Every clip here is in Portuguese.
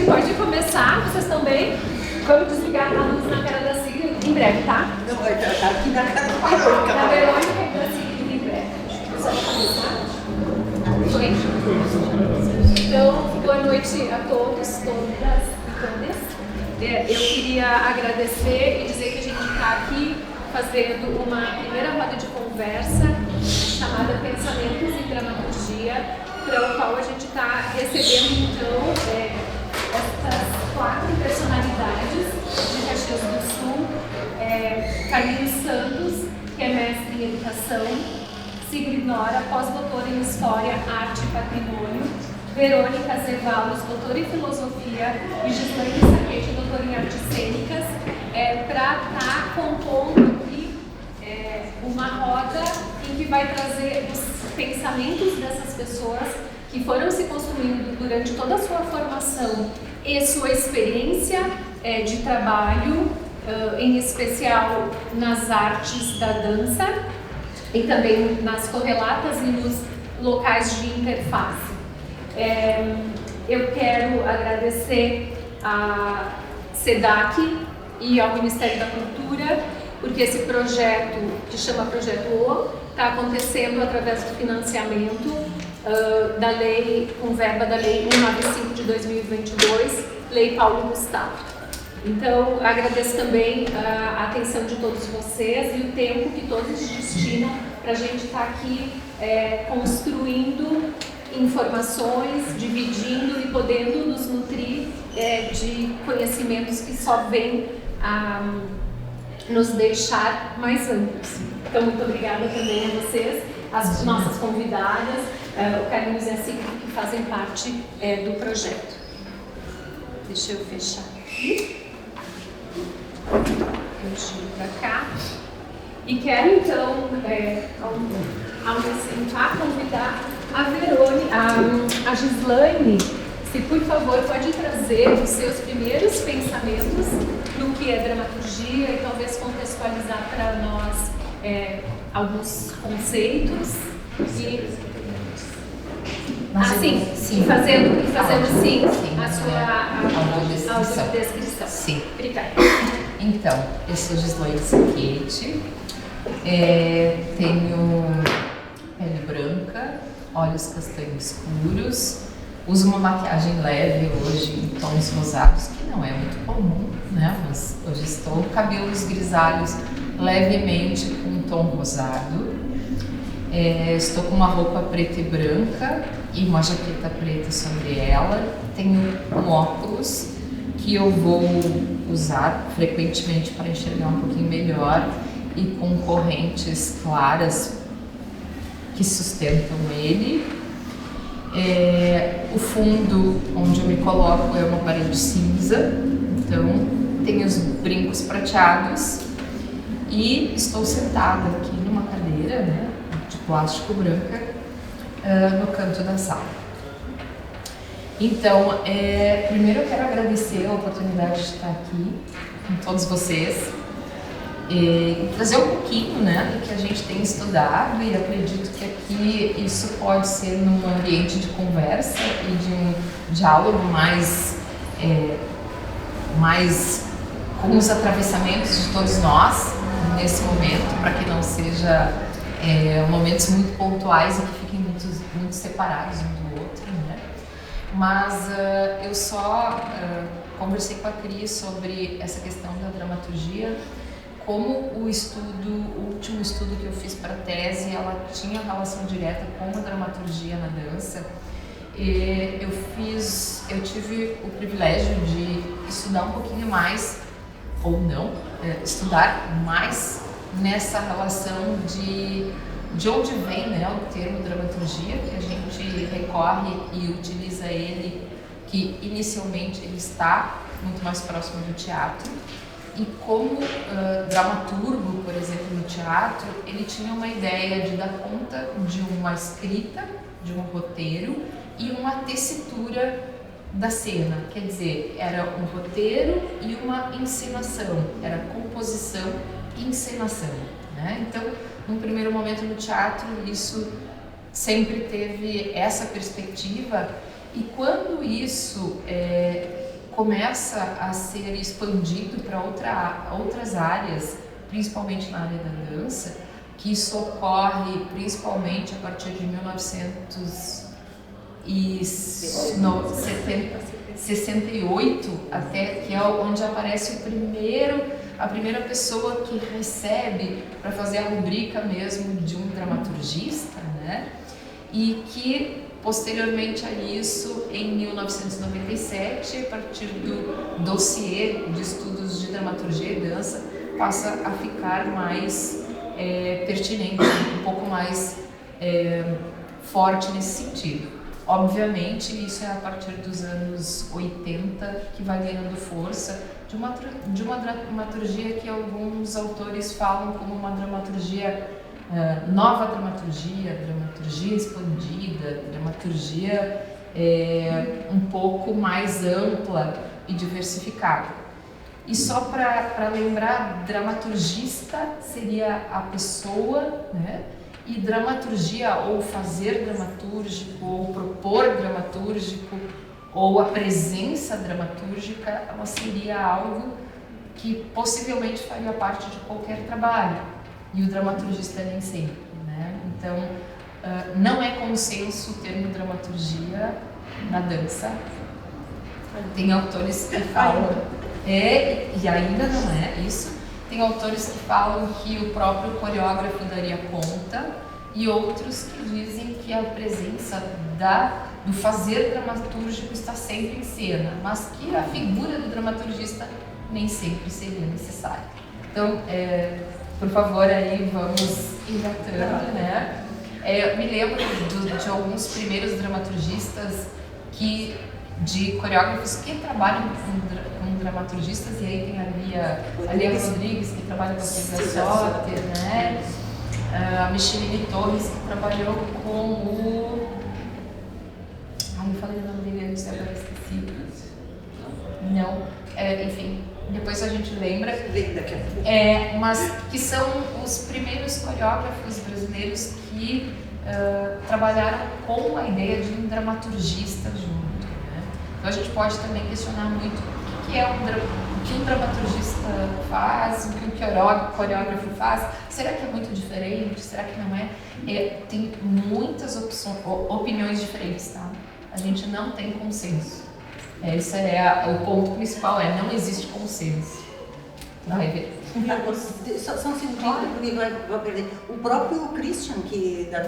gente pode começar, vocês estão bem? Vamos desligar a luz na cara da Sigrid em breve, tá? Não, vai estar aqui na cara do Barão. Na Verônica e da Sigrid em breve. Só para começar. Foi? Então, boa noite a todos, todas e todas. Eu queria agradecer e dizer que a gente está aqui fazendo uma primeira roda de conversa chamada Pensamentos em Dramaturgia, para o qual a gente está recebendo, então, essas 4 personalidades de Caxias do Sul. Carlinhos Santos, que é mestre em Educação; Sigrid Nora, pós-doutora em História, Arte e Patrimônio; Verônica Zevallos, doutora em Filosofia; e Gislaine Saquete, doutora em Artes Cênicas, para estar compondo aqui uma roda em que vai trazer os pensamentos dessas pessoas que foram se construindo durante toda a sua formação e sua experiência de trabalho, em especial nas artes da dança e também nas correlatas e nos locais de interface. Eu quero agradecer à SEDAC e ao Ministério da Cultura, porque esse projeto, que chama Projeto O, está acontecendo através do financiamento da lei, com verba da Lei 195 de 2022, Lei Paulo Gustavo. Então, agradeço também a atenção de todos vocês e o tempo que todos destinam para a gente estar aqui construindo informações, dividindo e podendo nos nutrir de conhecimentos que só vêm a nos deixar mais amplos. Então, muito obrigada também a vocês, as nossas convidadas, o Carlinhos e a Sigrid, que fazem parte do projeto. Deixa eu fechar aqui. Eu giro para cá. E quero, então, ao me sentar, convidar a Verônica, a Gislaine, se por favor pode trazer os seus primeiros pensamentos no que é dramaturgia e talvez contextualizar para nós alguns conceitos e fazendo sim a sua audiodescrição. Sim. Obrigada. Então, eu sou Gislaine Saquete, tenho pele branca, olhos castanhos escuros, uso uma maquiagem leve hoje em tons rosados, que não é muito comum, né? Mas hoje estou com cabelos grisalhos levemente com um tom rosado. Estou com uma roupa preta e branca e uma jaqueta preta sobre ela. Tenho um óculos que eu vou usar frequentemente para enxergar um pouquinho melhor e com correntes claras que sustentam ele. O fundo onde eu me coloco é uma parede cinza, então tenho os brincos prateados e estou sentada aqui numa cadeira, né, de plástico branca, no canto da sala. Então, primeiro eu quero agradecer a oportunidade de estar aqui com todos vocês e trazer um pouquinho, né, do que a gente tem estudado, e acredito que aqui isso pode ser num ambiente de conversa e de um diálogo mais com os atravessamentos de todos nós nesse momento, para que não seja momentos muito pontuais e que fiquem muito separados um do outro, né? Mas eu só conversei com a Cris sobre essa questão da dramaturgia, como o último estudo que eu fiz para a tese, ela tinha relação direta com a dramaturgia na dança. E eu tive o privilégio de estudar um pouquinho mais, ou não, estudar mais nessa relação de onde vem, né, o termo dramaturgia, que a gente recorre e utiliza ele, que inicialmente ele está muito mais próximo do teatro. E como dramaturgo, por exemplo, no teatro, ele tinha uma ideia de dar conta de uma escrita, de um roteiro e uma tessitura da cena. Quer dizer, era um roteiro e uma encenação, era composição e encenação, né? Então, num primeiro momento no teatro, isso sempre teve essa perspectiva, e quando isso começa a ser expandido para outras áreas, principalmente na área da dança, que isso ocorre principalmente a partir de 1968, até, que é onde aparece a primeira pessoa que recebe para fazer a rubrica mesmo de um dramaturgista, né? E que posteriormente a isso, em 1997, a partir do dossiê de estudos de dramaturgia e dança, passa a ficar mais pertinente, um pouco mais forte nesse sentido. Obviamente, isso é a partir dos anos 80 que vai ganhando força de uma dramaturgia que alguns autores falam como uma dramaturgia, nova dramaturgia expandida, dramaturgia um pouco mais ampla e diversificada. E só para lembrar, dramaturgista seria a pessoa, né? E dramaturgia, ou fazer dramatúrgico, ou propor dramatúrgico, ou a presença dramatúrgica, ela seria algo que possivelmente faria parte de qualquer trabalho, e o dramaturgista nem sempre, né? Então, não é consenso o termo dramaturgia na dança. Tem autores que falam, e ainda não é isso. Tem autores que falam que o próprio coreógrafo daria conta, e outros que dizem que a presença do fazer dramatúrgico está sempre em cena, mas que a figura do dramaturgista nem sempre seria necessária. Então, por favor, aí vamos engatando, né? Eu me lembro de alguns primeiros dramaturgistas de coreógrafos que trabalham com dramaturgistas, e aí tem a Lia Rodrigues, que trabalha com a Silvia Soter, né? A Micheline Torres, que trabalhou com o... eu falei o nome dele antes, agora esqueci. Não, enfim, depois a gente lembra. Mas que são os primeiros coreógrafos brasileiros que trabalharam com a ideia de um dramaturgista junto, né? Então a gente pode também questionar muito o que um dramaturgista faz, o que um coreógrafo faz. Será que é muito diferente? Será que não é? Tem muitas opiniões diferentes, tá? A gente não tem consenso. Esse é o ponto principal, não existe consenso. Vai ver. Só um segundinho, porque vou perder. O próprio Christian, que da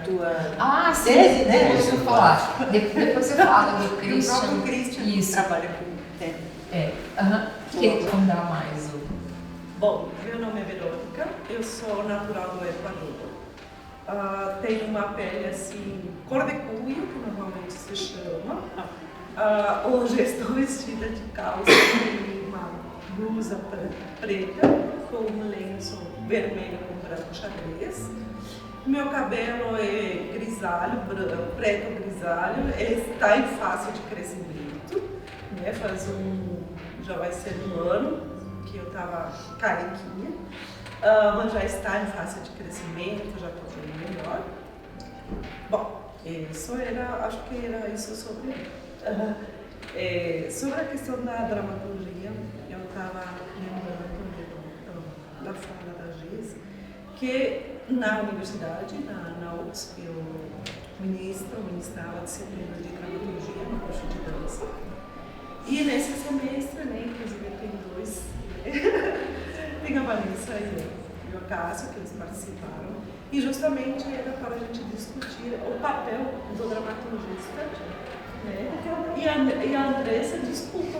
tua sim, tese, né? Depois eu falar. Depois você fala do Christian. O próprio Christian isso. Trabalha com Quem contar mais? Bom, meu nome é Verônica, eu sou natural do Equador. Tenho uma pele assim, cor de cuio, que normalmente se chama. Hoje estou vestida de calça e uma blusa preta com um lenço vermelho com branco xadrez. Meu cabelo é grisalho, preto grisalho, ele está em fase de crescimento, né? Já vai ser um ano que eu estava carequinha, mas já está em fase de crescimento, já estou bem melhor. Bom, acho que era isso sobre sobre a questão da dramaturgia. Eu estava lembrando da fala da Giz, que na universidade, na USP, eu ministrava disciplina de dramaturgia no curso de dança. E nesse semestre, né, inclusive tem dois, tem a Vanessa e o Cássio, que eles participaram, e justamente era para a gente discutir o papel do dramaturgista, né? E a Andressa, desculpa,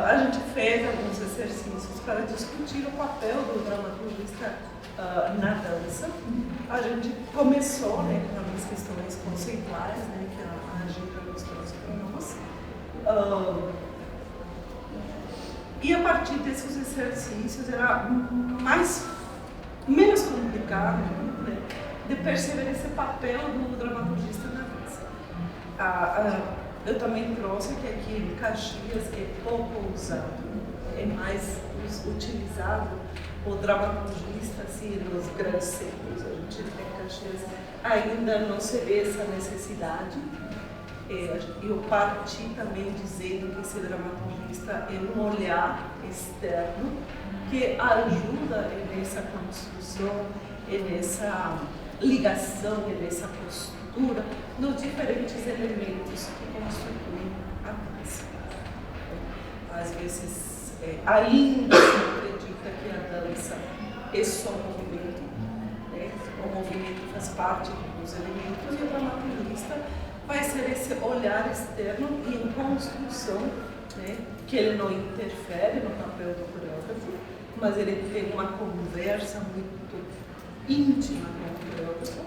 a gente fez alguns exercícios para discutir o papel do dramaturgista na dança. A gente começou, né, com algumas questões conceituais, né, que a Gira nos trouxe para nós. E a partir desses exercícios era menos complicado, né, de perceber esse papel do dramaturgista na dança. eu também trouxe que aqui em Caxias é pouco usado, é mais utilizado o dramaturgista assim, nos grandes centros. A gente tem em Caxias ainda não se vê essa necessidade. Eu parti também dizendo que esse dramaturgista é um olhar externo que ajuda nessa construção, nessa ligação, nessa postura, nos diferentes elementos que constituem a dança. Às vezes, ainda se acredita que a dança é só movimento, né? O movimento faz parte dos elementos e o dramaturgista vai ser esse olhar externo e em construção, né? Que ele não interfere no papel do coreógrafo, mas ele tem uma conversa muito íntima com o coreógrafo,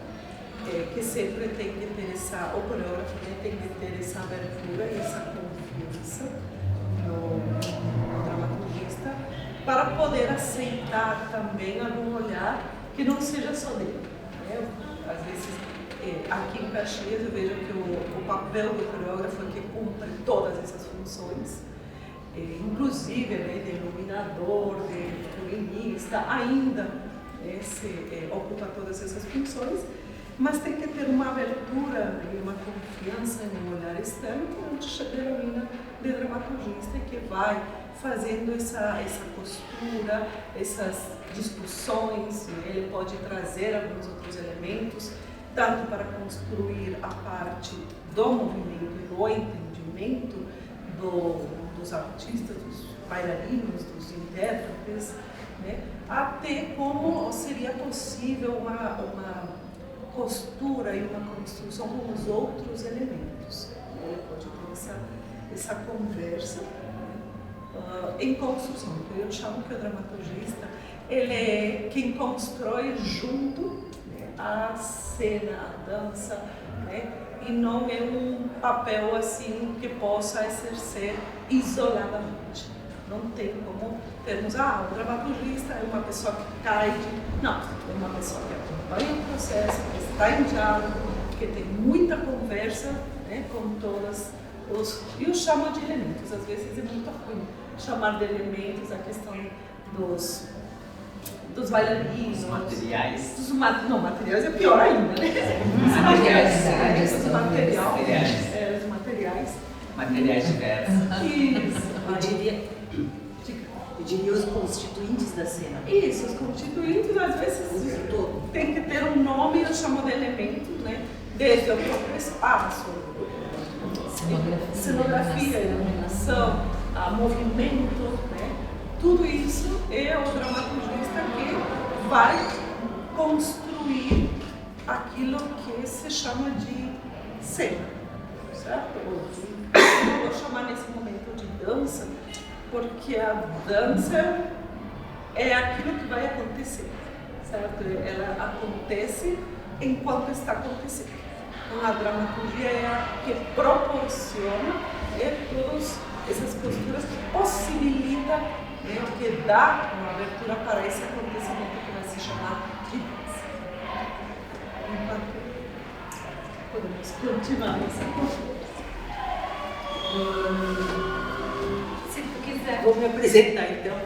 que sempre tem que ter o coreógrafo tem que ter essa abertura e essa confiança no dramaturgista para poder aceitar também algum olhar que não seja só dele. Né? Às vezes, aqui em Caxias, eu vejo que o papel do coreógrafo é que cumpre todas essas funções, inclusive, né, de iluminador, de figurinista, ainda ocupa todas essas funções, mas tem que ter uma abertura e uma confiança em um olhar externo que a gente denomina de dramaturgista, que vai fazendo essa postura, essas discussões, né? Ele pode trazer alguns outros elementos, tanto para construir a parte do movimento e do entendimento dos artistas, dos bailarinos, dos intérpretes, né? Até como seria possível uma postura e uma construção com os outros elementos. Ele pode ter essa conversa, né? Em construção. Eu chamo que o dramaturgista ele é quem constrói junto, né, a cena, a dança, né? E não é um papel assim que possa exercer isoladamente. Não tem como termos, o dramaturgista é uma pessoa que cai de... Não, é uma pessoa que acompanha o processo, que está em diálogo, que tem muita conversa, né, com todas os... E eu chamo de elementos, às vezes é muito ruim chamar de elementos a questão dos bailarinos. Dos materiais. Não, materiais é pior ainda, né? Os materiais. Materiais diversos. Isso. Eu diria os constituintes da cena. Isso, os constituintes, às vezes, tem que ter um nome, eu chamo de elemento, né? Desde o próprio espaço, cenografia, iluminação, movimento, né? Tudo isso é o dramaturgista que vai construir aquilo que se chama de cena, certo? Eu vou chamar nesse momento de dança, porque a dança é aquilo que vai acontecer, certo? Ela acontece enquanto está acontecendo. Então, a dramaturgia é a que proporciona todas essas posturas que possibilita, né, que dá uma abertura para esse acontecimento que vai se chamar de dança. Podemos continuar essa conversa. Se tu quiser. Vou me apresentar então.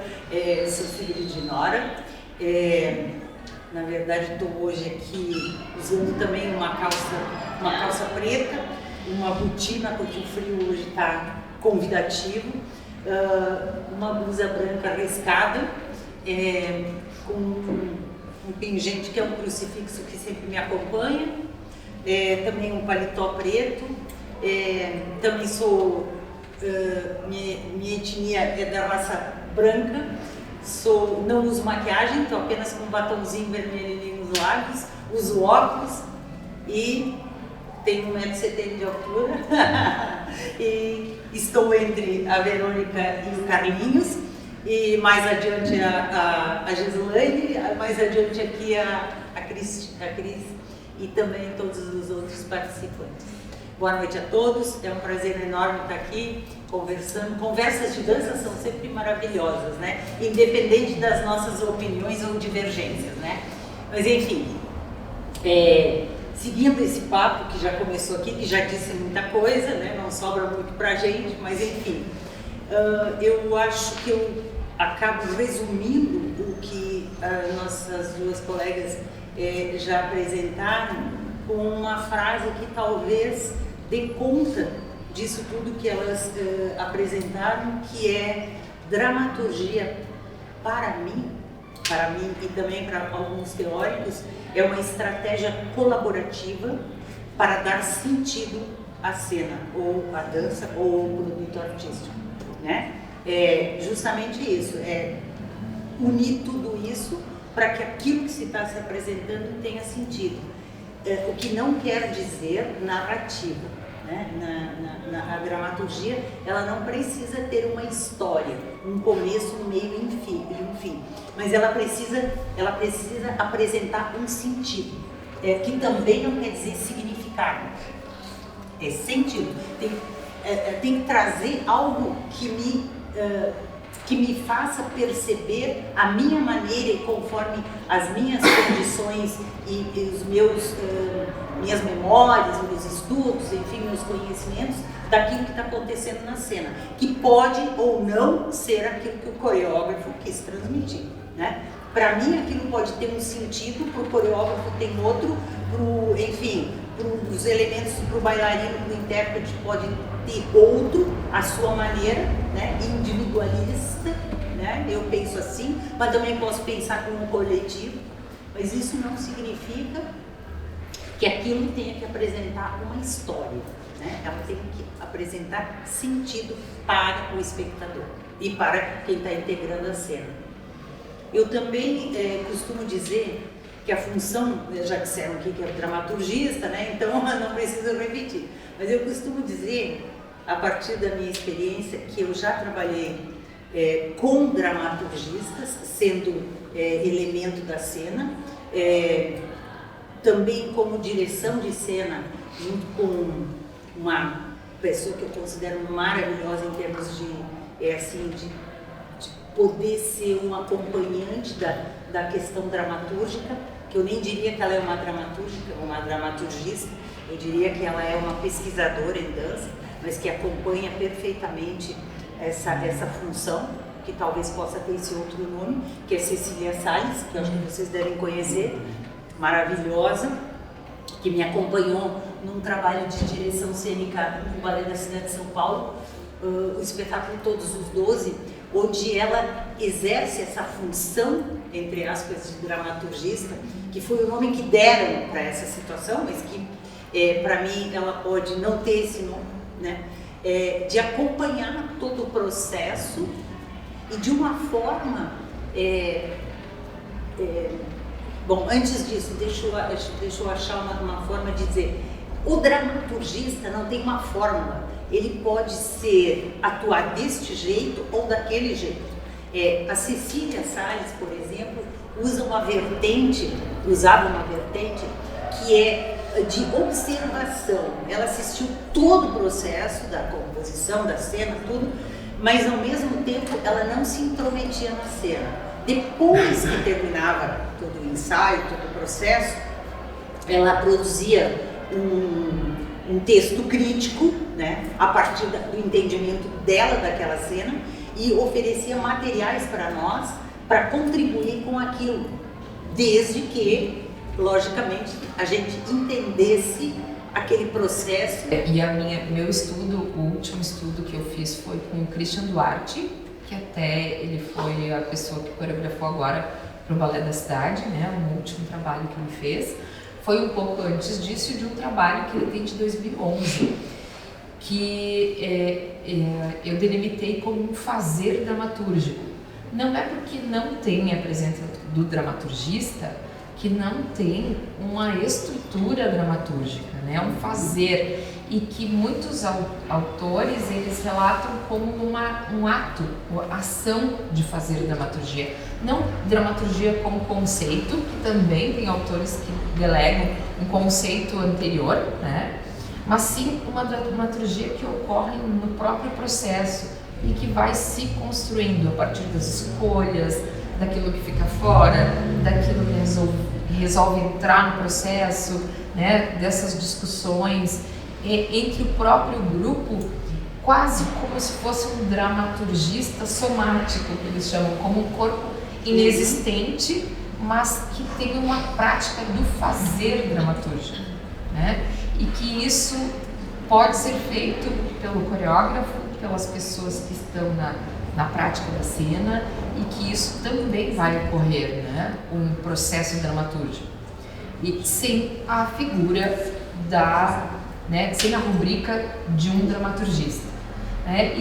Sou filha de Nora. Na verdade, estou hoje aqui usando também uma calça preta, uma botina, porque o frio hoje está convidativo, uma blusa branca riscada, com um pingente que é um crucifixo que sempre me acompanha, também um paletó preto, também sou, minha etnia é da raça branca, não uso maquiagem, estou apenas com um batomzinho vermelho nos lábios, uso óculos e tenho 1,70 m de altura e estou entre a Verônica e o Carlinhos e mais adiante a Gislaine, mais adiante aqui a Cris e também todos os outros participantes. Boa noite a todos, é um prazer enorme estar aqui conversando. Conversas de dança são sempre maravilhosas, né? Independente das nossas opiniões ou divergências, né? Mas enfim, seguindo esse papo que já começou aqui, que já disse muita coisa, né? Não sobra muito pra gente, mas enfim, eu acho que eu acabo resumindo o que nossas duas colegas já apresentaram com uma frase que talvez dê conta disso tudo que elas apresentaram, que é: dramaturgia, para mim e também para alguns teóricos, é uma estratégia colaborativa para dar sentido à cena, ou à dança, ou ao produto artístico, né? É justamente isso, é unir tudo isso para que aquilo que se está se apresentando tenha sentido. O que não quer dizer narrativa. A dramaturgia, ela não precisa ter uma história, um começo, um meio e um fim, mas ela precisa apresentar um sentido, que também não quer dizer significado, é sentido. Tem que trazer algo que me faça perceber a minha maneira e conforme as minhas condições e os minhas memórias, meus estudos, enfim, meus conhecimentos daquilo que está acontecendo na cena, que pode ou não ser aquilo que o coreógrafo quis transmitir, né? Para mim, aquilo pode ter um sentido, para o coreógrafo tem outro, enfim, para os elementos, para o bailarino, para o intérprete pode ter outro, a sua maneira, né? Individualista, né? Eu penso assim, mas também posso pensar como um coletivo, mas isso não significa que aquilo tenha que apresentar uma história, né? Ela tem que apresentar sentido para o espectador e para quem está integrando a cena. Eu também costumo dizer que a função, já disseram aqui que é dramaturgista, né? Então não preciso repetir, mas eu costumo dizer, a partir da minha experiência, que eu já trabalhei com dramaturgistas, sendo elemento da cena, também como direção de cena, junto com uma pessoa que eu considero maravilhosa em termos de poder ser um acompanhante da questão dramatúrgica, que eu nem diria que ela é uma dramaturgista, eu diria que ela é uma pesquisadora em dança, mas que acompanha perfeitamente essa função, que talvez possa ter esse outro nome, que é Cecília Salles, que eu acho que vocês devem conhecer, maravilhosa, que me acompanhou num trabalho de direção cênica no Balé da Cidade de São Paulo, o espetáculo Todos os 12, onde ela exerce essa função, entre aspas, de dramaturgista, que foi o nome que deram para essa situação, mas que para mim ela pode não ter esse nome, né? De acompanhar todo o processo e de uma forma... Bom, antes disso, deixa eu achar uma forma de dizer, o dramaturgista não tem uma fórmula, ele pode atuar deste jeito ou daquele jeito. A Cecília Salles, por exemplo, usava uma vertente que é de observação. Ela assistiu todo o processo da composição, da cena, tudo, mas ao mesmo tempo ela não se intrometia na cena. Depois que terminava todo o ensaio, todo o processo, ela produzia um texto crítico, né, a partir do entendimento dela daquela cena, e oferecia materiais para nós para contribuir com aquilo, desde que, logicamente, a gente entendesse aquele processo. E meu estudo, o último estudo que eu fiz foi com o Christian Duarte, que até ele foi a pessoa que coreografou agora para o Balé da Cidade, né? O último trabalho que ele fez. Foi um pouco antes disso, de um trabalho que ele tem de 2011, que eu delimitei como um fazer dramatúrgico. Não é porque não tem a presença do dramaturgista que não tem uma estrutura dramatúrgica, né? Um fazer, e que muitos autores eles relatam como um ato, uma ação de fazer dramaturgia. Não dramaturgia como conceito, que também tem autores que delegam um conceito anterior, né? Mas sim uma dramaturgia que ocorre no próprio processo e que vai se construindo a partir das escolhas, daquilo que fica fora, daquilo que resolve entrar no processo, né, dessas discussões entre o próprio grupo, quase como se fosse um dramaturgista somático, que eles chamam, como um corpo inexistente, mas que tem uma prática do fazer dramatúrgico, né? E que isso pode ser feito pelo coreógrafo, pelas pessoas que estão na prática da cena, e que isso também vai ocorrer, né? Um processo dramatúrgico. E sem a figura sem a rubrica de um dramaturgista.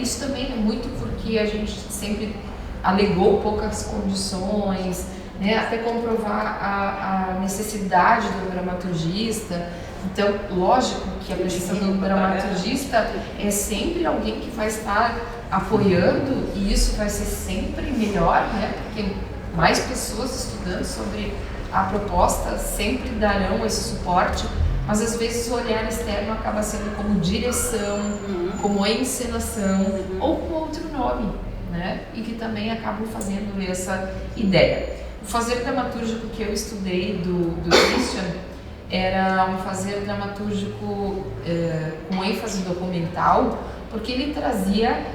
Isso também é muito porque a gente sempre alegou poucas condições, né, até comprovar a necessidade do dramaturgista. Então, lógico que a presença do dramaturgista é sempre alguém que vai estar apoiando, e isso vai ser sempre melhor, né, porque mais pessoas estudando sobre a proposta sempre darão esse suporte, mas às vezes o olhar externo acaba sendo como direção, como encenação, ou com outro nome, né, e que também acabam fazendo essa ideia. O fazer dramatúrgico que eu estudei do Christian era um fazer dramatúrgico com ênfase documental, porque ele trazia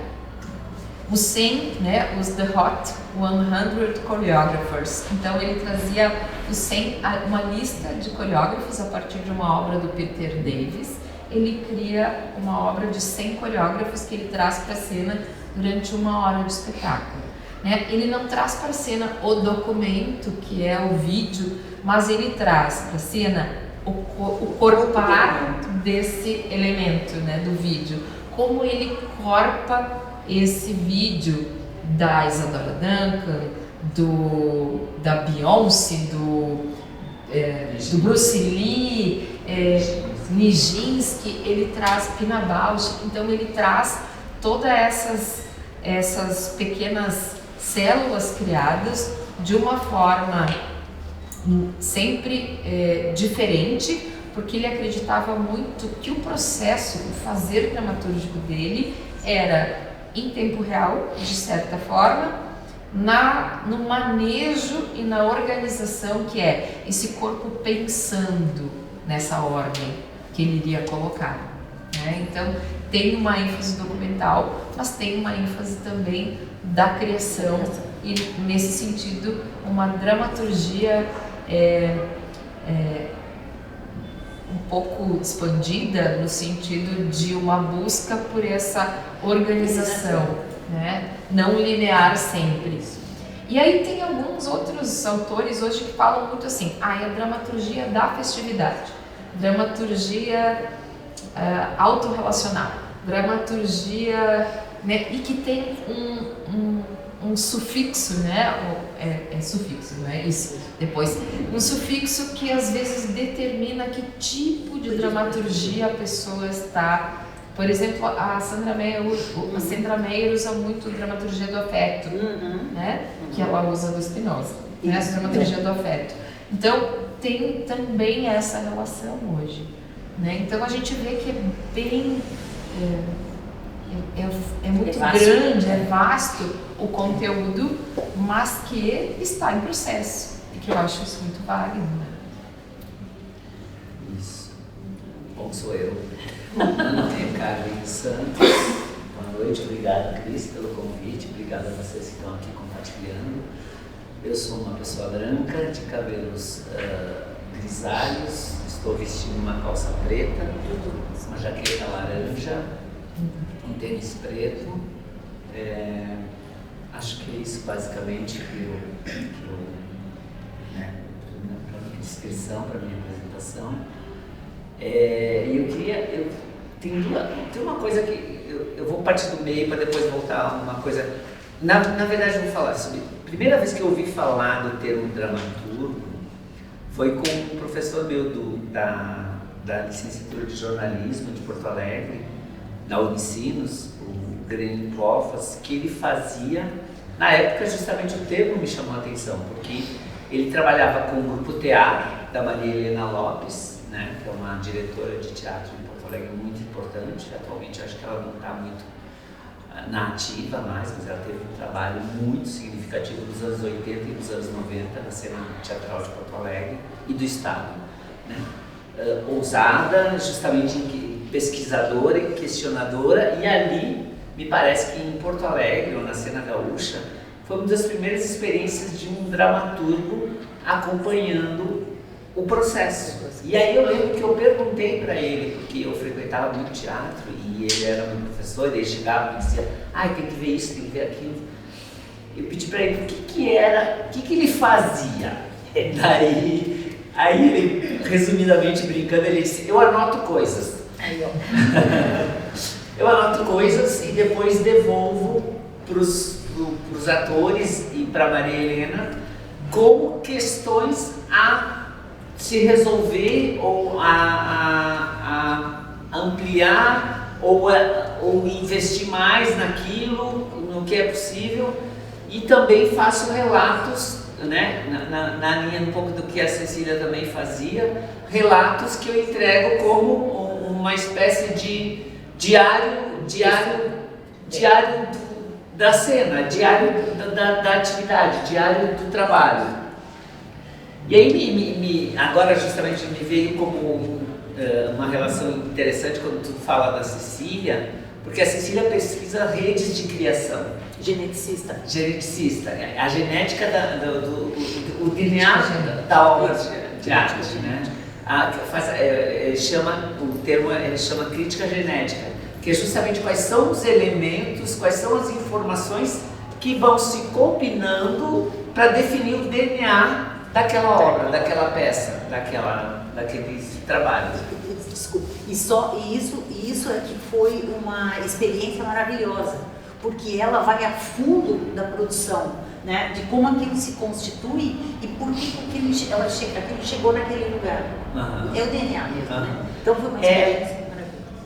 os 100, né, os The Hot 100 Choreographers. Então ele trazia os 100, uma lista de coreógrafos a partir de uma obra do Peter Davis. Ele cria uma obra de 100 coreógrafos que ele traz para a cena durante uma hora de espetáculo. Né? Ele não traz para a cena o documento, que é o vídeo, mas ele traz para a cena o corpar desse elemento, né, do vídeo. Como ele corpa esse vídeo da Isadora Duncan, da Beyoncé, do Bruce Lee, Nijinsky, ele traz Pina Bausch. Então ele traz todas essas pequenas células criadas de uma forma sempre diferente, porque ele acreditava muito que o processo, o fazer dramatúrgico dele era em tempo real, de certa forma, no manejo e na organização, que é esse corpo pensando nessa ordem que ele iria colocar, né? Então tem uma ênfase documental, mas tem uma ênfase também da criação, e nesse sentido uma dramaturgia um pouco expandida, no sentido de uma busca por essa organização, né? Não linear sempre. E aí tem alguns outros autores hoje que falam muito assim, é a dramaturgia da festividade, dramaturgia autorrelacional, dramaturgia, né? E que tem um sufixo, né? É sufixo, não é isso? Depois, um sufixo que às vezes determina que tipo de dramaturgia a pessoa está. Por exemplo, a Sandra Meyer usa muito dramaturgia do afeto, né? Que ela usa do Spinoza, né? A dramaturgia do afeto. Então, tem também essa relação hoje, né? Então, a gente vê que é bem... É muito grande, é vasto o conteúdo, mas que está em processo, e que eu acho isso muito válido, né? Isso. Bom, sou eu. Meu nome é Carlinhos Santos. Boa noite, obrigado, Cris, pelo convite, obrigado a vocês que estão aqui compartilhando. Eu sou uma pessoa branca, de cabelos grisalhos, estou vestindo uma calça preta, uma jaqueta laranja, um tênis preto. Acho que é isso basicamente que eu né, para minha descrição, para minha apresentação. Tem uma coisa que eu vou partir do meio para depois voltar a uma coisa. Na verdade, eu vou falar sobre. A primeira vez que eu ouvi falar do termo dramaturgo foi com um professor meu da licenciatura de jornalismo de Porto Alegre, da Unicinos, o Grêmio Clofas, que ele fazia, na época justamente o termo me chamou a atenção, porque ele trabalhava com o Grupo Tear, da Maria Helena Lopes, né, que é uma diretora de teatro em Porto Alegre muito importante. Atualmente acho que ela não está muito na ativa mais, mas ela teve um trabalho muito significativo nos anos 80 e nos anos 90 na cena teatral de Porto Alegre e do Estado, né? ousada, justamente pesquisadora e questionadora, e ali, me parece que em Porto Alegre, ou na cena gaúcha, foi uma das primeiras experiências de um dramaturgo acompanhando o processo. E aí eu lembro que eu perguntei para ele, porque eu frequentava muito teatro e ele era meu professor, e ele chegava e me dizia, tem que ver isso, tem que ver aquilo. Eu pedi para ele o que ele fazia. Aí ele, resumidamente brincando, ele disse, eu anoto coisas. Eu anoto coisas e depois devolvo para os atores e para Maria Helena como questões a se resolver ou a ampliar ou investir mais naquilo, no que é possível, e também faço relatos, né, na linha um pouco do que a Cecília também fazia, relatos que eu entrego como uma espécie de diário da cena, diário da atividade, diário do trabalho. E aí agora justamente me veio como uma relação interessante quando tu fala da Cecília, porque a Cecília pesquisa redes de criação. Geneticista. A genética o DNA da obra de arte, né? Ele chama crítica genética, que é justamente quais são os elementos, quais são as informações que vão se combinando para definir o DNA daquela obra, daquela peça, daquele trabalho. Desculpa. E isso é que foi uma experiência maravilhosa, porque ela vai a fundo da produção, né? De como aquilo se constitui e por que aquilo chegou naquele lugar. É o DNA mesmo, né? Então foi uma experiência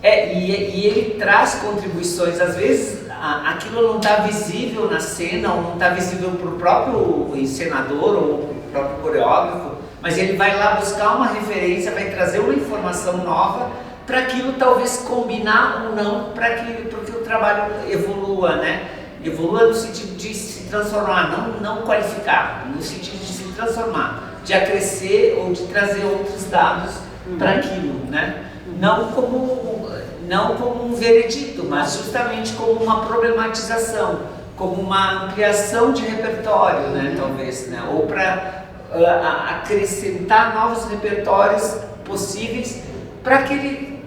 maravilhosa. E ele traz contribuições, às vezes aquilo não está visível na cena, ou não está visível para o próprio encenador ou para o próprio coreógrafo, mas ele vai lá buscar uma referência, vai trazer uma informação nova para aquilo talvez combinar ou não, para que o trabalho evolua, né? Evolua no sentido de se transformar, não qualificar, no sentido de se transformar, de acrescer ou de trazer outros dados para aquilo, né? Não como um veredito, mas justamente como uma problematização, como uma ampliação de repertório, né, talvez, né, ou para acrescentar novos repertórios possíveis para que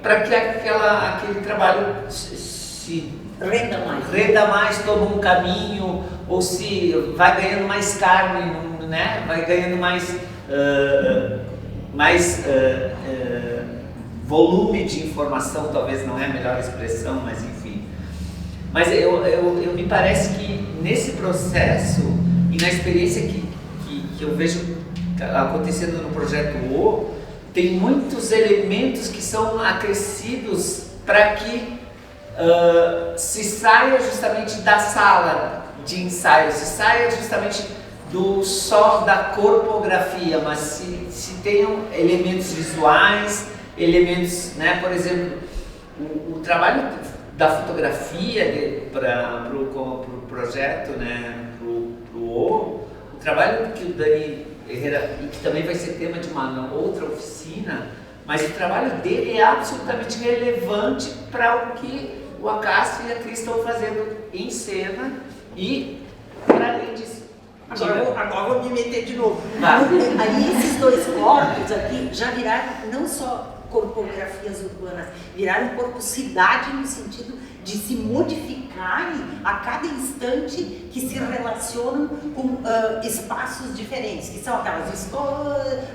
aquele trabalho se renda mais, toma um caminho, ou se vai ganhando mais carne, né, vai ganhando mais volume de informação, talvez não é a melhor expressão, mas enfim. Mas eu me parece que nesse processo e na experiência que eu vejo acontecendo no projeto O, tem muitos elementos que são acrescidos para que se saia justamente da sala de ensaio, se saia justamente só da corpografia, mas se tenham elementos visuais, elementos, né, por exemplo, o trabalho da fotografia para o projeto, né, o trabalho que o Dani Herrera, e que também vai ser tema de uma outra oficina, mas o trabalho dele é absolutamente relevante para o que o Acácio e a Cris estão fazendo em cena e para além disso. Agora vou me meter de novo. Aí esses dois corpos aqui já viraram não só corpografias urbanas, viraram corpocidade no sentido de se modificarem a cada instante que se relacionam com espaços diferentes, que são aquelas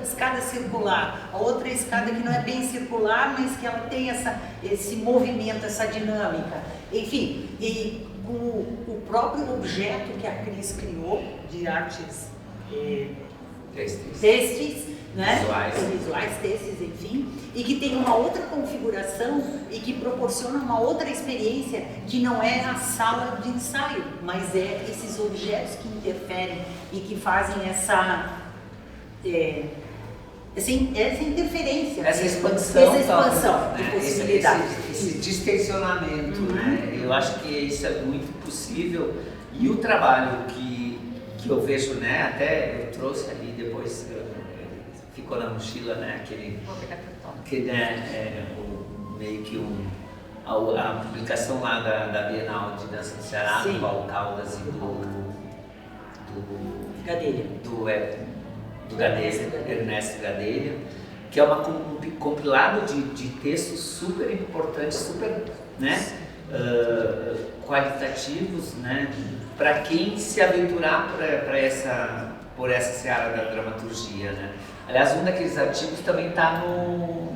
escada circular, a outra escada que não é bem circular, mas que ela tem esse movimento, essa dinâmica. Enfim, e com o próprio objeto que a Cris criou de artes têxteis, né? Visuais, têxteis, enfim, e que tem uma outra configuração e que proporciona uma outra experiência que não é a sala de ensaio, mas é esses objetos que interferem e que fazem essa interferência, essa expansão de possibilidades, esse distensionamento, né? Eu acho que isso é muito possível, e o trabalho que eu vejo, né, até eu trouxe ali depois, ficou na mochila, né, aquele que meio que a publicação lá da Bienal de Dança do Ceará, Sim. do Paulo Caldas e Gadelha. do Gadelha, Ernesto Gadelha, que é um compilado de textos super importantes, super, né, qualitativos, né, para quem se aventurar por essa seara da dramaturgia, né. Aliás, um daqueles artigos também está no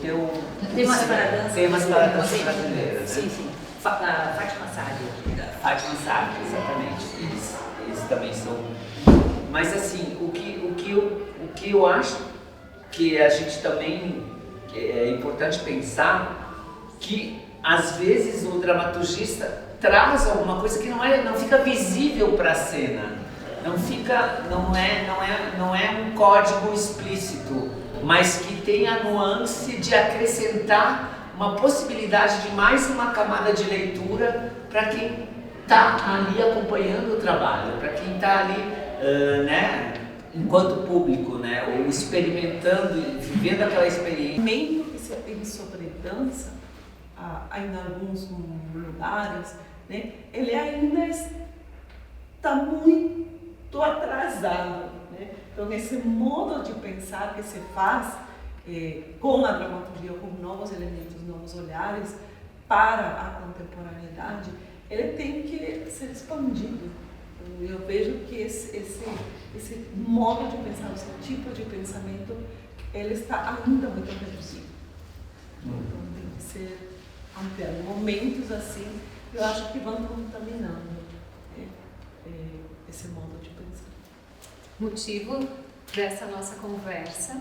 teu... Temas para a dança. Temas para a dança brasileira, né? Sim. Fátima Sade. Fátima Sade, exatamente. Eles também são... Mas assim, o que eu acho que a gente também é importante pensar que às vezes o dramaturgista traz alguma coisa que não fica visível para a cena, não é um código explícito, mas que tem a nuance de acrescentar uma possibilidade de mais uma camada de leitura para quem está ali acompanhando o trabalho, para quem está ali, né, enquanto público, né, ou experimentando, vivendo aquela experiência. Mesmo que se pense sobre dança, em alguns lugares, né, ele ainda está muito atrasado, né? Então, esse modo de pensar que se faz com a dramaturgia, com novos elementos, novos olhares para a contemporaneidade, ele tem que ser expandido. Eu vejo que esse modo de pensar, esse tipo de pensamento, ele está ainda muito reduzido. Então, tem que ser ampliado. Momentos assim, eu acho que vão contaminando esse modo de pensar. Motivo dessa nossa conversa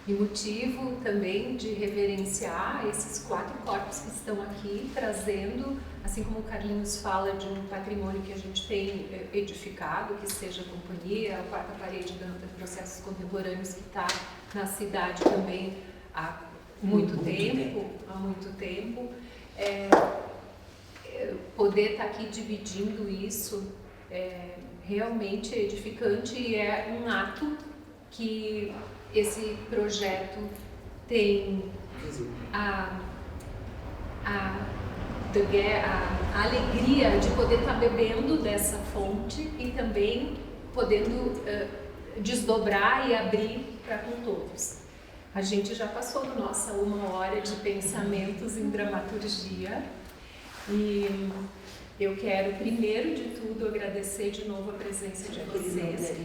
e motivo também de reverenciar esses 4 corpos que estão aqui, trazendo, assim como o Carlinhos fala, de um patrimônio que a gente tem edificado, que seja a companhia, a Quarta Parede de Processos Contemporâneos, que está na cidade também há muito tempo. Poder estar aqui dividindo isso é realmente edificante e é um ato que esse projeto tem a alegria de poder estar bebendo dessa fonte e também podendo desdobrar e abrir para com todos. A gente já passou da nossa 1 hora de pensamentos em dramaturgia e eu quero, primeiro de tudo, agradecer de novo a presença de vocês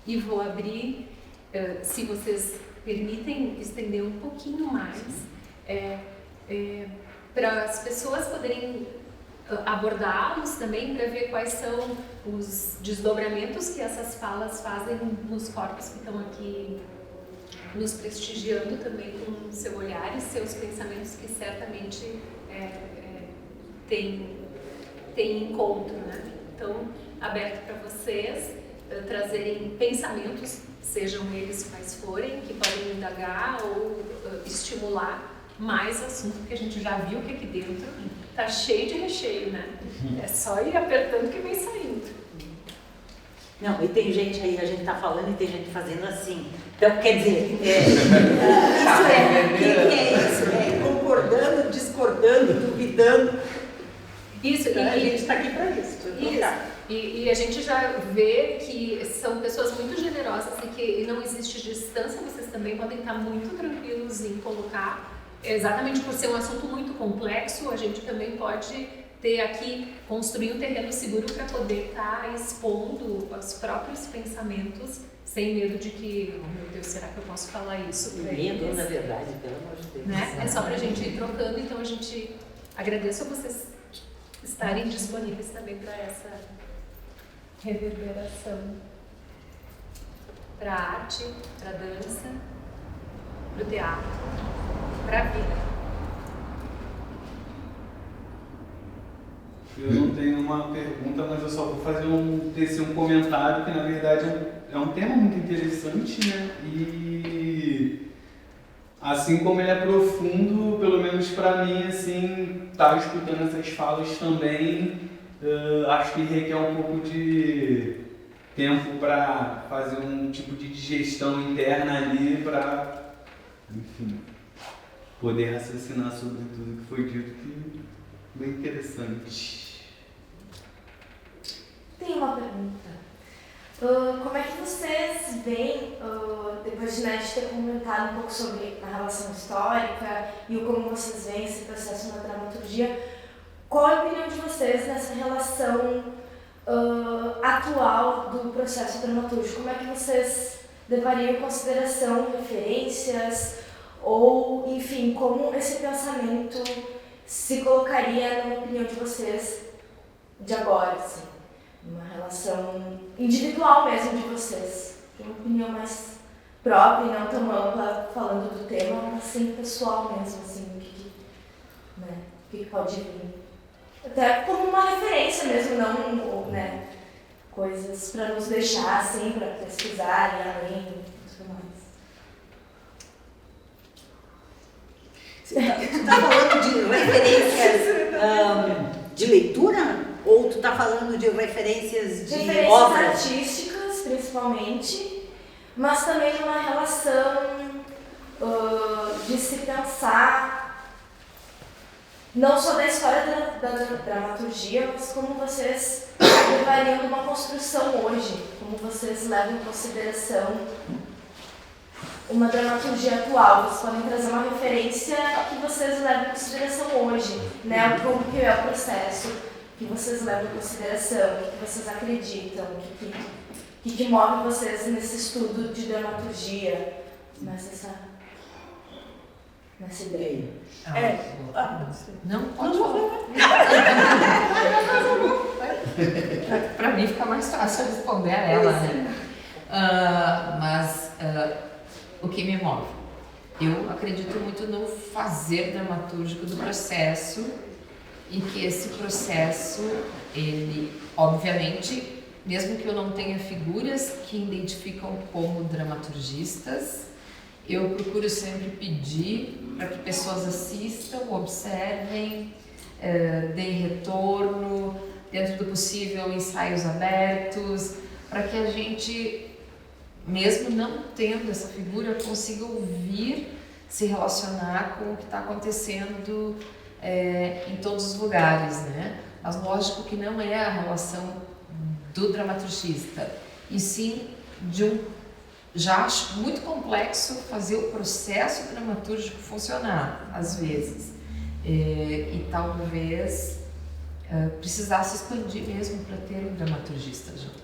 e vou abrir, se vocês permitem, estender um pouquinho mais para as pessoas poderem abordá-los também, para ver quais são os desdobramentos que essas falas fazem nos corpos que estão aqui nos prestigiando também com seu olhar e seus pensamentos que certamente tem encontro, né? Então, aberto para vocês trazerem pensamentos, sejam eles quais forem, que podem indagar ou estimular mais assunto, que a gente já viu que aqui dentro tá cheio de recheio, né? É só ir apertando que vem saindo. Não, e tem gente aí, a gente tá falando e tem gente fazendo assim. Então, quer dizer, o que é isso? Concordando, discordando, duvidando. Isso, Então, a gente está aqui para isso. E a gente já vê que são pessoas muito generosas e que não existe distância, vocês também podem estar muito tranquilos em colocar, exatamente por ser um assunto muito complexo, a gente também pode ter aqui, construir um terreno seguro para poder estar expondo os próprios pensamentos, sem medo de que, oh meu Deus, será que eu posso falar isso para eles? Medo, na verdade, pelo amor de Deus. Né? É só para a gente ir trocando, então a gente agradeço a vocês estarem disponíveis também para essa reverberação, para a arte, para a dança, para o teatro, para a vida. Eu não tenho uma pergunta, mas eu só vou fazer tecer um comentário que na verdade é um tema muito interessante, né? E assim como ele é profundo, pelo menos para mim, assim, estar escutando essas falas também, acho que requer um pouco de tempo para fazer um tipo de digestão interna ali para, enfim, poder raciocinar sobre tudo que foi dito, que é bem interessante. Tem uma pergunta. Como é que vocês veem, depois de ter comentado um pouco sobre a relação histórica e como vocês veem esse processo na dramaturgia, qual é a opinião de vocês nessa relação atual do processo dramatúrgico? Como é que vocês levariam em consideração referências ou, enfim, como esse pensamento se colocaria na opinião de vocês de agora, assim? Uma relação individual mesmo de vocês. Tem uma opinião mais própria e não tão ampla falando do tema, mas sim pessoal mesmo, assim, o que pode vir. Até como uma referência mesmo, não, né, coisas para nos deixar, assim, para pesquisar e além e tudo mais. Tu tá falando de referências de leitura? Ou tu tá falando de referências de referências obras? artísticas, principalmente, mas também uma relação de se pensar não só da história da dramaturgia, mas como vocês levariam de uma construção hoje, como vocês levam em consideração uma dramaturgia atual. Vocês podem trazer uma referência que vocês levam em consideração hoje, né? Como que é o processo que vocês levam em consideração, o que vocês acreditam, o que move vocês nesse estudo de dramaturgia, nessa ideia. Não, pode falar. Para mim fica mais fácil responder a ela, né? Mas o que me move? Eu acredito muito no fazer dramatúrgico do processo e que esse processo, ele, obviamente, mesmo que eu não tenha figuras que identificam como dramaturgistas, eu procuro sempre pedir para que pessoas assistam, observem, deem retorno, dentro do possível ensaios abertos, para que a gente, mesmo não tendo essa figura, consiga ouvir, se relacionar com o que está acontecendo em todos os lugares, né? Mas lógico que não é a relação do dramaturgista, e sim de já acho muito complexo fazer o processo dramatúrgico funcionar, às vezes, e talvez precisasse expandir mesmo para ter um dramaturgista junto.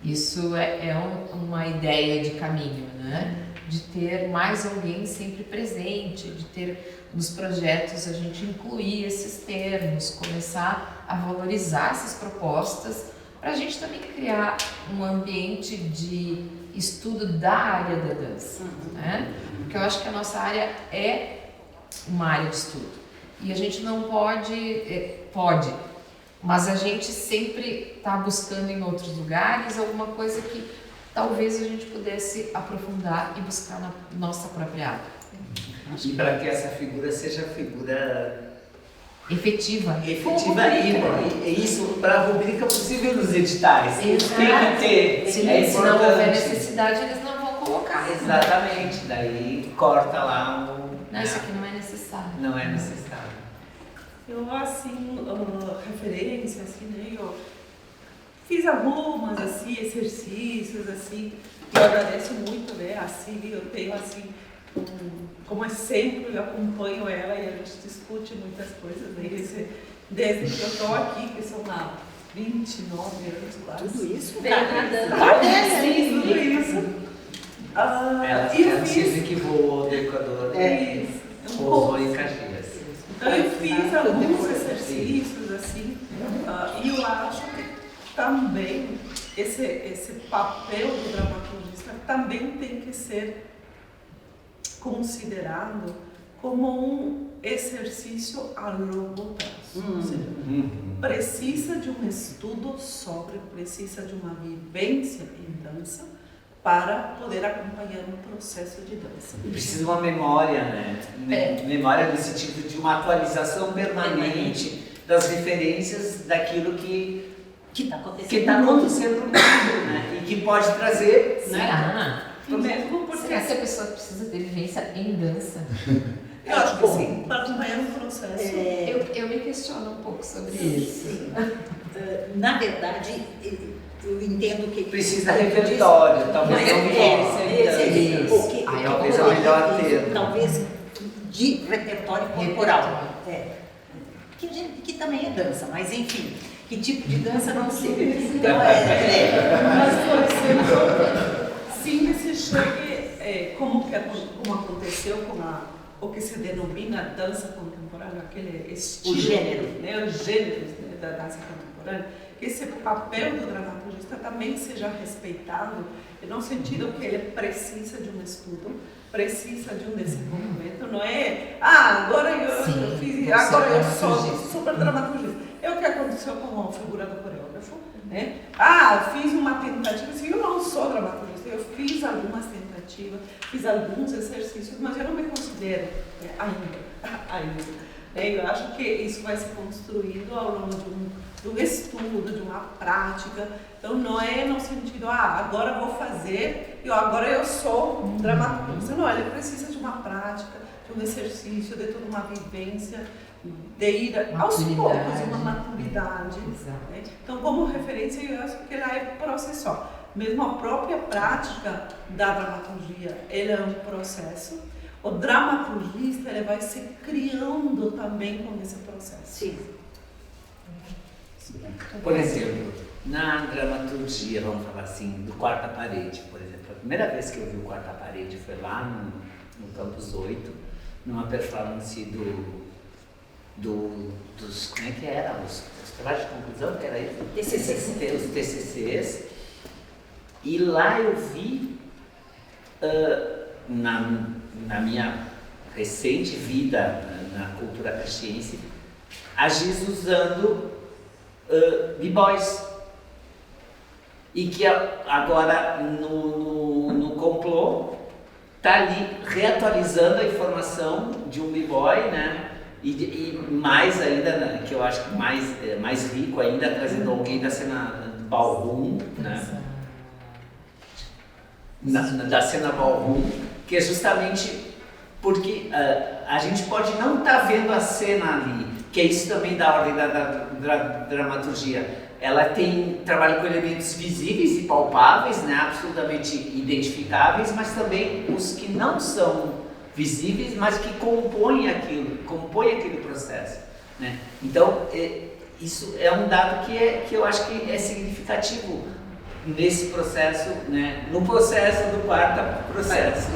Isso é uma ideia de caminho, né? De ter mais alguém sempre presente, de ter nos projetos a gente incluir esses termos, começar a valorizar essas propostas, para a gente também criar um ambiente de estudo da área da dança, né? Porque eu acho que a nossa área é uma área de estudo e a gente não pode, mas a gente sempre está buscando em outros lugares alguma coisa que talvez a gente pudesse aprofundar e buscar na nossa própria área. E para que essa figura seja figura efetiva e isso para a rubrica possível nos editais. Exato. Tem que ter. Se não houver necessidade, eles não vão colocar. Exatamente, daí corta lá o... Não, isso aqui não é necessário. Não é necessário. Eu, assim, referência, assim, né, eu fiz algumas, assim, exercícios, assim, eu agradeço muito, né, assim, eu tenho, assim, como exemplo, eu acompanho ela e a gente discute muitas coisas, né, desde que eu estou aqui, que são há 29 anos quase. Tudo isso? Bem nadando. Sim, tudo isso. Ela disse que voou do Equador, pousou em Caxias. Então eu fiz alguns exercícios assim, e eu acho que também esse papel do dramaturgista também tem que ser considerado como um exercício a longo prazo. Ou seja, precisa de um estudo precisa de uma vivência em dança para poder acompanhar um processo de dança. Precisa de uma memória, né? Memória no sentido de uma atualização permanente das referências daquilo que que está acontecendo. Que está acontecendo no mundo, né? E que pode trazer, né? Será? Mesmo porque Será que a pessoa precisa ter vivência em dança? eu acho que sim, para acompanhar o processo. Eu me questiono um pouco sobre isso. Na verdade, eu entendo que Precisa de repertório, talvez não isso. Isso. Aí talvez é o melhor termo. Talvez de repertório corporal. Que também é dança, mas enfim, que tipo de dança não sei. Então Mas, por exemplo, sim, se chegue, como aconteceu com o que se denomina dança contemporânea, aquele estilo, O gênero. né, os gêneros, né, da dança contemporânea, que esse papel do dramaturgista também seja respeitado, no sentido que ele precisa de um estudo, precisa de um desenvolvimento, não é, agora eu fiz, agora eu sou super dramaturgista. É o que aconteceu com a figura do coreógrafo, né? Fiz uma tentativa, assim, eu não sou dramaturgista, eu fiz algumas tentativas, fiz alguns exercícios, mas eu não me considero ainda. Eu acho que isso vai ser construído ao longo de um estudo, de uma prática. Então não é no sentido, agora vou fazer, agora eu sou dramaturgista. Não, ele precisa de uma prática, de um exercício, de toda uma vivência, de ir aos poucos, uma maturidade. Né? Então, como referência, eu acho que ela é processual. Mesmo a própria prática da dramaturgia, ele é um processo. O dramaturgista, ele vai se criando também com esse processo. Sim. Por exemplo, na dramaturgia, vamos falar assim, do Quarta Parede, por exemplo. A primeira vez que eu vi o Quarta Parede foi lá no Campus 8, numa performance dos como é que era? Os trabalhos de conclusão, que era isso? Os TCCs. E lá eu vi, na minha recente vida na cultura caxiense, a Giz usando b-boys. E que agora no complô está ali reatualizando a informação de um b-boy, né? E mais ainda, né, que eu acho que mais rico ainda, trazendo alguém da cena ballroom, né? Da cena ballroom, que é justamente porque a gente pode não estar vendo a cena ali, que é isso também da ordem da dramaturgia. Ela trabalha com elementos visíveis e palpáveis, né, absolutamente identificáveis, mas também os que não são visíveis, mas que compõem aquele processo, né? Então, isso é um dado que eu acho que é significativo nesse processo, né, no processo do quarto processo.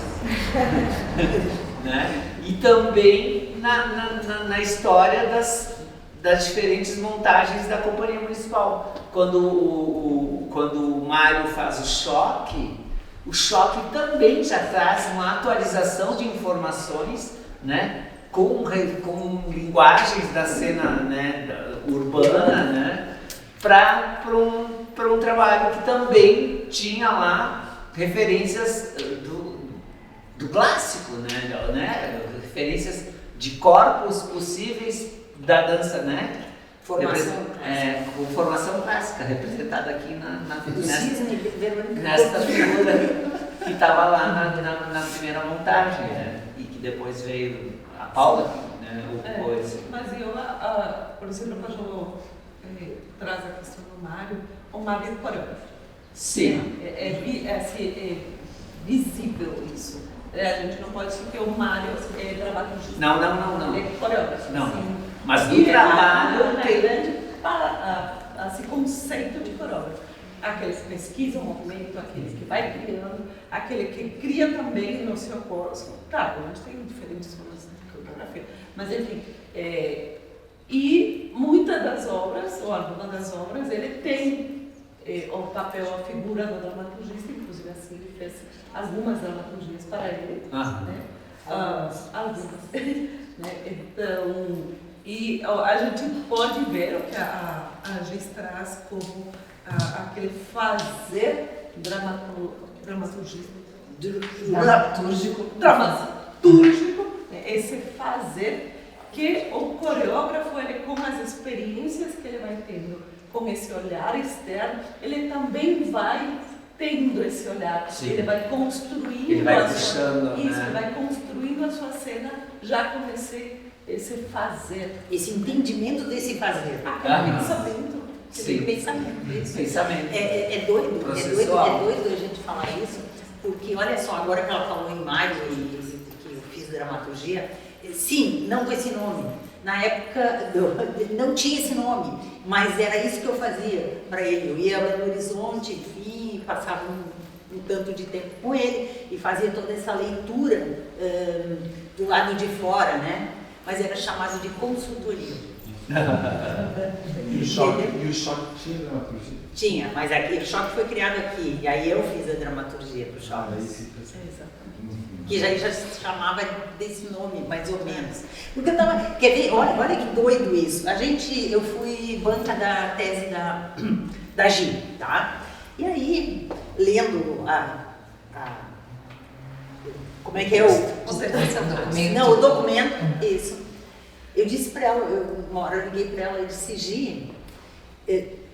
Né? E também na história das diferentes montagens da Companhia Municipal. Quando o Mário faz o choque também já traz uma atualização de informações, né, com linguagens da cena, né, urbana, né, para um trabalho que também tinha lá referências do clássico, né, referências de corpos possíveis da dança, né? Com formação clássica, representada aqui nesta figura que estava lá na primeira montagem, né? E que depois veio a Paula, né? Depois. Mas eu, por exemplo, quando traz a questão do Mário, o Mário é coreógrafo. Sim. É visível isso. A gente não pode dizer que o Mário é dramaturgista. Não. Ele é coreógrafo. Não. Sim. Mas no trabalho tem grande esse conceito de coreógrafo. Aqueles que pesquisam o movimento, aqueles que vai criando, aquele que cria também no seu corpo. Claro, a gente tem diferentes formas de coreografia, mas enfim. E muitas das obras, ou algumas das obras, ele tem o papel, a figura do dramaturgista, inclusive assim ele fez algumas dramaturgias para ele. Né? Algumas. Né? Então, e a gente pode ver o que a Giz traz como aquele fazer dramatúrgico, né? Esse fazer que o coreógrafo, ele, com as experiências que ele vai tendo com esse olhar externo, ele também vai tendo esse olhar. Sim. Ele vai construindo Ele vai a puxando, sua, isso, né? ele vai construindo a sua cena já com esse fazer. Esse entendimento desse fazer. Pensamento. Sim. Pensamento. Isso. Pensamento. É doido, Processual. é doido a gente falar isso, porque olha só, agora que ela falou em maio e que eu fiz dramaturgia, sim, não com esse nome. Na época não tinha esse nome, mas era isso que eu fazia para ele. Eu ia a Belo Horizonte, enfim, passava um tanto de tempo com ele e fazia toda essa leitura do lado de fora, né? Mas era chamado de consultoria. E o choque tinha dramaturgia? Tinha, mas aqui, o choque foi criado aqui, e aí eu fiz a dramaturgia pro choque. Que já se chamava desse nome, mais ou menos. Porque eu tava, quer ver, olha que doido isso. Eu fui banca da tese da Gi, tá? E aí, lendo como é que é o documento. Não, o documento, isso. Eu disse para ela, uma hora eu liguei para ela e disse, Gi,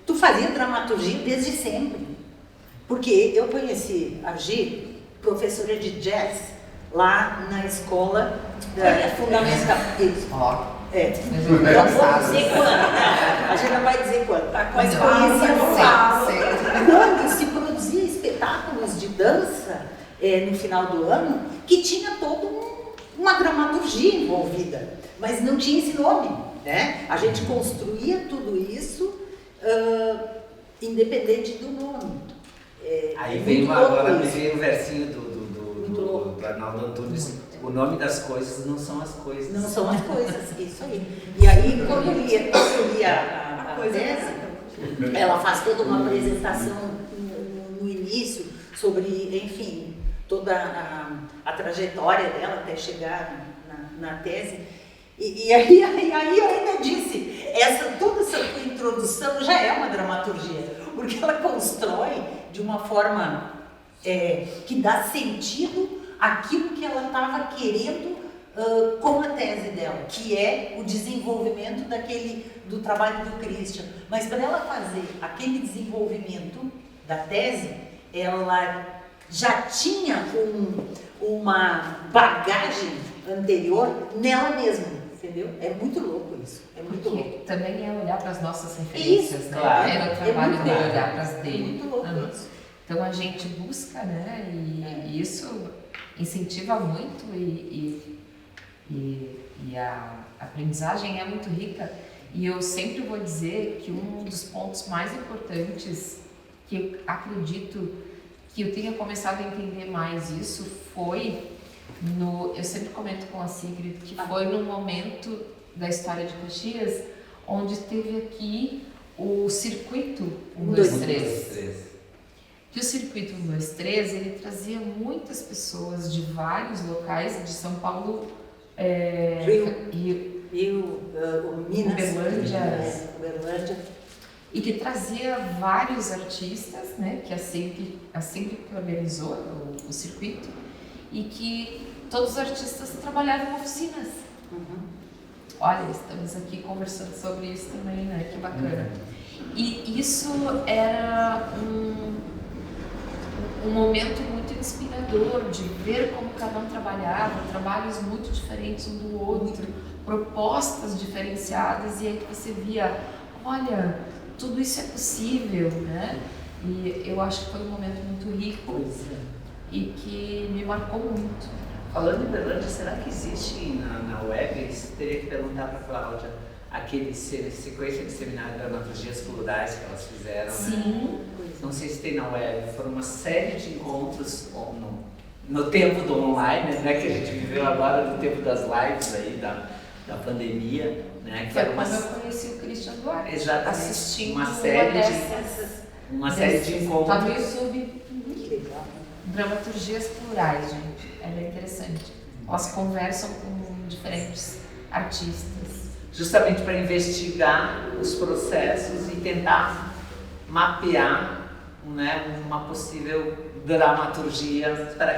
tu fazia dramaturgia desde sempre. Porque eu conheci a Gi, professora de jazz, lá na escola fundamental. Isso. Não vou dizer quando, né? A gente não vai dizer quando. Mas conhecia quando se produzia espetáculos de dança no final do ano, que tinha toda uma dramaturgia envolvida, mas não tinha esse nome, né? A gente construía tudo isso independente do nome. Aí vem agora isso. o versinho do Arnaldo Antunes. O nome das coisas não são as coisas. Não são as coisas, isso aí. E aí, quando eu lia a tese, ela faz toda uma apresentação no início sobre, enfim, toda a trajetória dela até chegar na tese. E aí eu ainda disse, toda essa tua introdução já é uma dramaturgia, porque ela constrói de uma forma que dá sentido àquilo que ela estava querendo com a tese dela, que é o desenvolvimento do trabalho do Christian. Mas para ela fazer aquele desenvolvimento da tese, ela já tinha uma bagagem anterior nela mesma, entendeu? É muito louco isso, é muito louco. Também é olhar para as nossas referências, Isso, né? claro. É o trabalho muito dele louco. olhar para as É dele. muito louco isso. Então a gente busca, né? E isso incentiva muito e a aprendizagem é muito rica. E eu sempre vou dizer que um dos pontos mais importantes que eu acredito que eu tenha começado a entender mais isso foi eu sempre comento com a Sigrid que foi no momento da história de Caxias onde teve aqui o circuito 1, 2, 3. Que o circuito 1, 2, 3 ele trazia muitas pessoas de vários locais de São Paulo, Minas, Uberlândia, e que trazia vários artistas, né, que a sempre organizou o circuito, e que todos os artistas trabalhavam em oficinas. Olha, estamos aqui conversando sobre isso também, né, que bacana. E isso era um momento muito inspirador de ver como cada um trabalhava, trabalhos muito diferentes um do outro, propostas diferenciadas, e aí você via, olha, tudo isso é possível, né? E eu acho que foi um momento muito rico e que me marcou muito. Falando em Uberlândia, será que existe na web? Você teria que perguntar para a Cláudia aquele sequência de seminário de dramaturgias plurais que elas fizeram. Sim. Né? Não sei se tem na web. Foram uma série de encontros no tempo do online, né, que a gente viveu agora, no tempo das lives aí, da pandemia. Né, que foi era quando eu conheci o Christian Duarte. Exatamente. Assistindo Uma série de encontros. Tá no YouTube. Que legal. Dramaturgias plurais, gente. É bem interessante. Elas conversam com diferentes artistas. Justamente para investigar os processos e tentar mapear, né, uma possível dramaturgia para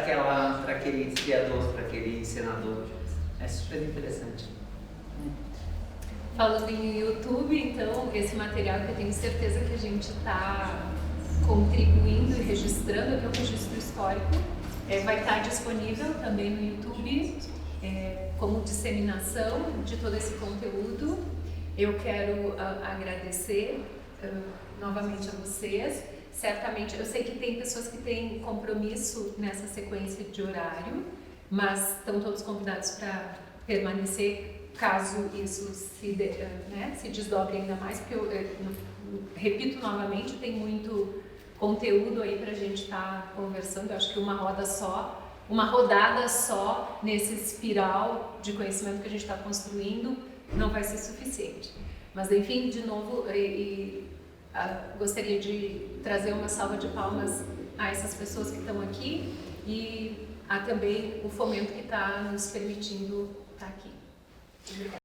aquele criador, para aquele encenador. É super interessante. Falando em YouTube, então, esse material que eu tenho certeza que a gente está contribuindo e registrando, que é o registro histórico, vai estar disponível também no YouTube, como disseminação de todo esse conteúdo. Eu quero agradecer novamente a vocês. Certamente, eu sei que tem pessoas que têm compromisso nessa sequência de horário, mas estão todos convidados para permanecer caso isso se desdobre ainda mais, porque eu repito novamente, tem muito conteúdo aí para a gente estar conversando. Eu acho que uma rodada só nesse espiral de conhecimento que a gente está construindo não vai ser suficiente. Mas enfim, de novo, gostaria de trazer uma salva de palmas a essas pessoas que estão aqui e a também o fomento que está nos permitindo estar aqui. Obrigada.